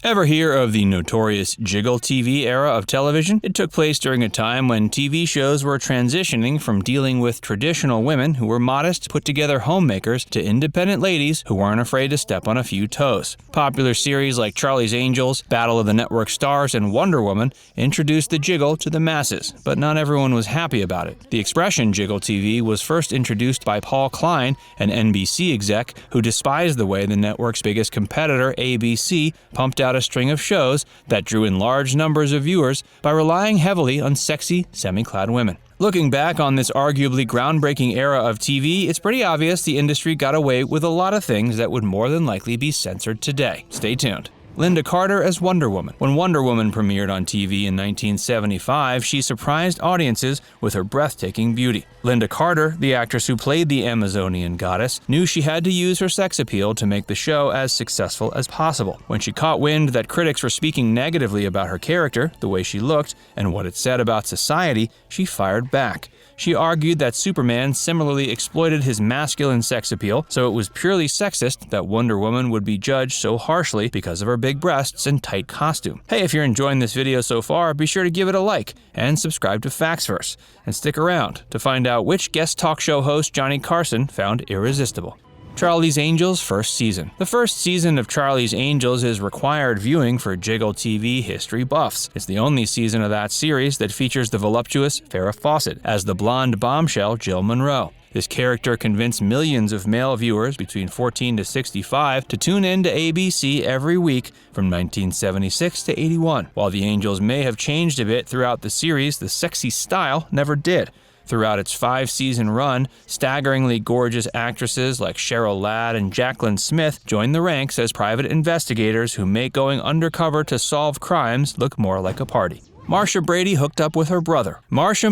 Ever hear of the notorious Jiggle TV era of television? It took place during a time when TV shows were transitioning from dealing with traditional women who were modest, put-together homemakers to independent ladies who weren't afraid to step on a few toes. Popular series like Charlie's Angels, Battle of the Network Stars, and Wonder Woman introduced the Jiggle to the masses, but not everyone was happy about it. The expression Jiggle TV was first introduced by Paul Klein, an NBC exec who despised the way the network's biggest competitor, ABC, pumped out a string of shows that drew in large numbers of viewers by relying heavily on sexy, semi-clad women. Looking back on this arguably groundbreaking era of TV, it's pretty obvious the industry got away with a lot of things that would more than likely be censored today. Stay tuned. Lynda Carter as Wonder Woman. When Wonder Woman premiered on TV in 1975, she surprised audiences with her breathtaking beauty. Lynda Carter, the actress who played the Amazonian goddess, knew she had to use her sex appeal to make the show as successful as possible. When she caught wind that critics were speaking negatively about her character, the way she looked, and what it said about society, she fired back. She argued that Superman similarly exploited his masculine sex appeal, so it was purely sexist that Wonder Woman would be judged so harshly because of her big breasts and tight costume. Hey, if you're enjoying this video so far, be sure to give it a like and subscribe to Factsverse. And stick around to find out which guest talk show host Johnny Carson found irresistible. Charlie's Angels first season. The first season of Charlie's Angels is required viewing for Jiggle TV history buffs. It's the only season of that series that features the voluptuous Farrah Fawcett as the blonde bombshell Jill Monroe. This character convinced millions of male viewers between 14 to 65 to tune in to ABC every week from 1976 to 81. While the Angels may have changed a bit throughout the series, the sexy style never did. Throughout its 5-season run, staggeringly gorgeous actresses like Cheryl Ladd and Jaclyn Smith joined the ranks as private investigators who make going undercover to solve crimes look more like a party. Marcia Brady hooked up with her brother. Marcia.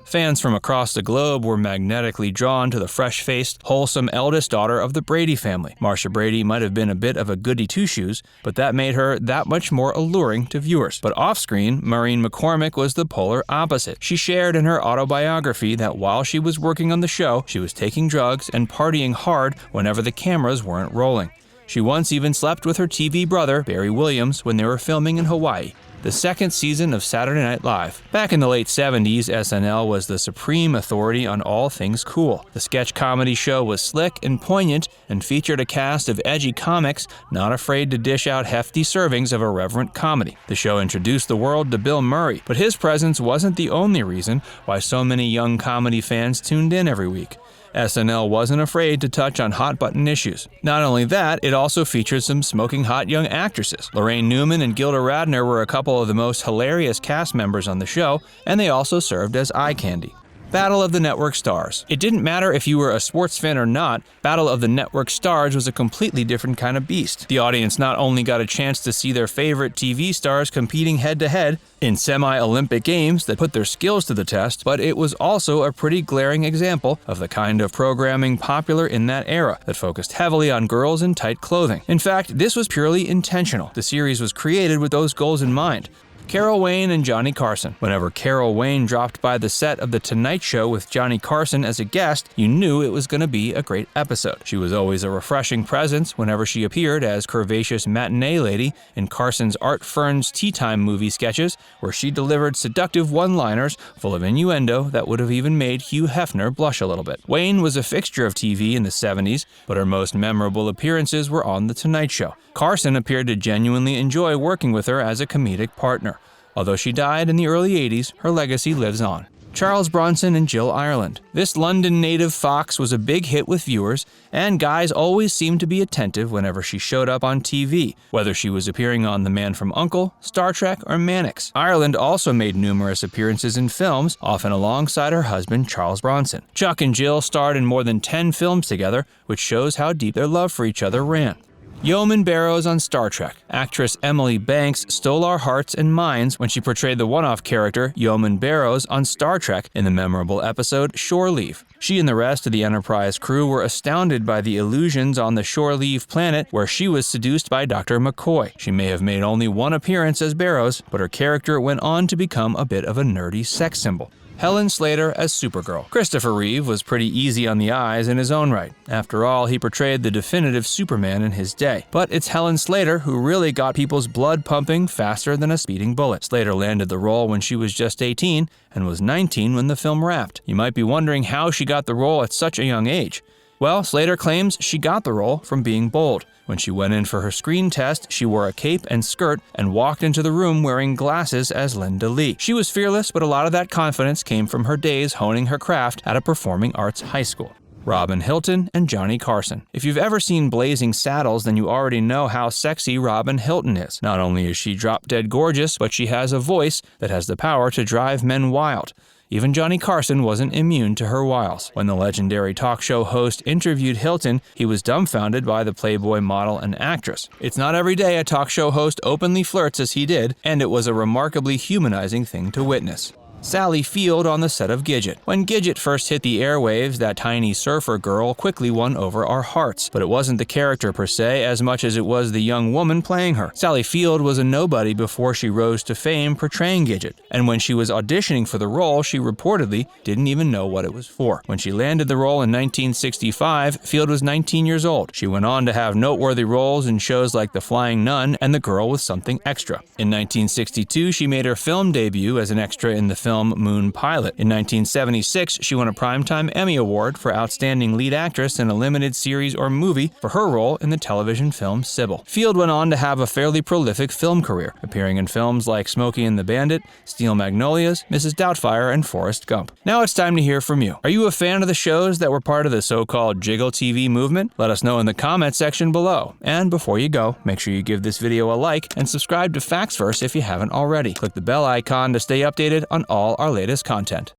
Fans from across the globe were magnetically drawn to the fresh-faced, wholesome eldest daughter of the Brady family. Marcia Brady might have been a bit of a goody two-shoes, but that made her that much more alluring to viewers. But off-screen, Maureen McCormick was the polar opposite. She shared in her autobiography that while she was working on the show, she was taking drugs and partying hard whenever the cameras weren't rolling. She once even slept with her TV brother, Barry Williams, when they were filming in Hawaii. The second season of Saturday Night Live. Back in the late 70s, SNL was the supreme authority on all things cool. The sketch comedy show was slick and poignant and featured a cast of edgy comics not afraid to dish out hefty servings of irreverent comedy. The show introduced the world to Bill Murray, but his presence wasn't the only reason why so many young comedy fans tuned in every week. SNL wasn't afraid to touch on hot-button issues. Not only that, it also featured some smoking hot young actresses. Lorraine Newman and Gilda Radner were a couple of the most hilarious cast members on the show, and they also served as eye candy. Battle of the Network Stars. It didn't matter if you were a sports fan or not, Battle of the Network Stars was a completely different kind of beast. The audience not only got a chance to see their favorite TV stars competing head-to-head in semi-Olympic games that put their skills to the test, but it was also a pretty glaring example of the kind of programming popular in that era that focused heavily on girls in tight clothing. In fact, this was purely intentional. The series was created with those goals in mind. Carol Wayne and Johnny Carson. Whenever Carol Wayne dropped by the set of The Tonight Show with Johnny Carson as a guest, you knew it was going to be a great episode. She was always a refreshing presence whenever she appeared as curvaceous matinee lady in Carson's Art Fern's Tea Time movie sketches, where she delivered seductive one-liners full of innuendo that would have even made Hugh Hefner blush a little bit. Wayne was a fixture of TV in the 70s, but her most memorable appearances were on The Tonight Show. Carson appeared to genuinely enjoy working with her as a comedic partner. Although she died in the early 80s, her legacy lives on. Charles Bronson and Jill Ireland. This London native fox was a big hit with viewers, and guys always seemed to be attentive whenever she showed up on TV, whether she was appearing on The Man from U.N.C.L., Star Trek, or Mannix. Ireland also made numerous appearances in films, often alongside her husband Charles Bronson. Chuck and Jill starred in more than 10 films together, which shows how deep their love for each other ran. Yeoman Barrows on Star Trek. Actress Emily Banks stole our hearts and minds when she portrayed the one-off character Yeoman Barrows on Star Trek in the memorable episode Shore Leave. She and the rest of the Enterprise crew were astounded by the illusions on the Shore Leave planet where she was seduced by Dr. McCoy. She may have made only one appearance as Barrows, but her character went on to become a bit of a nerdy sex symbol. Helen Slater as Supergirl. Christopher Reeve was pretty easy on the eyes in his own right. After all, he portrayed the definitive Superman in his day. But it's Helen Slater who really got people's blood pumping faster than a speeding bullet. Slater landed the role when she was just 18 and was 19 when the film wrapped. You might be wondering how she got the role at such a young age. Well, Slater claims she got the role from being bold. When she went in for her screen test, she wore a cape and skirt and walked into the room wearing glasses as Lynda Lee. She was fearless, but a lot of that confidence came from her days honing her craft at a performing arts high school. Robyn, Hilton, and Johnny Carson. If you've ever seen Blazing Saddles, then you already know how sexy Robyn Hilton is. Not only is she drop-dead gorgeous, but she has a voice that has the power to drive men wild. Even Johnny Carson wasn't immune to her wiles. When the legendary talk show host interviewed Hilton, he was dumbfounded by the Playboy model and actress. It's not every day a talk show host openly flirts as he did, and it was a remarkably humanizing thing to witness. Sally Field on the set of Gidget. When Gidget first hit the airwaves, that tiny surfer girl quickly won over our hearts. But it wasn't the character per se as much as it was the young woman playing her. Sally Field was a nobody before she rose to fame portraying Gidget. And when she was auditioning for the role, she reportedly didn't even know what it was for. When she landed the role in 1965, Field was 19 years old. She went on to have noteworthy roles in shows like The Flying Nun and The Girl with Something Extra. In 1962, she made her film debut as an extra in the film Moon Pilot. In 1976, she won a Primetime Emmy Award for Outstanding Lead Actress in a Limited Series or Movie for her role in the television film Sybil. Field went on to have a fairly prolific film career, appearing in films like Smokey and the Bandit, Steel Magnolias, Mrs. Doubtfire, and Forrest Gump. Now it's time to hear from you. Are you a fan of the shows that were part of the so-called Jiggle TV movement? Let us know in the comment section below. And before you go, make sure you give this video a like and subscribe to Facts Verse if you haven't already. Click the bell icon to stay updated on all our latest content.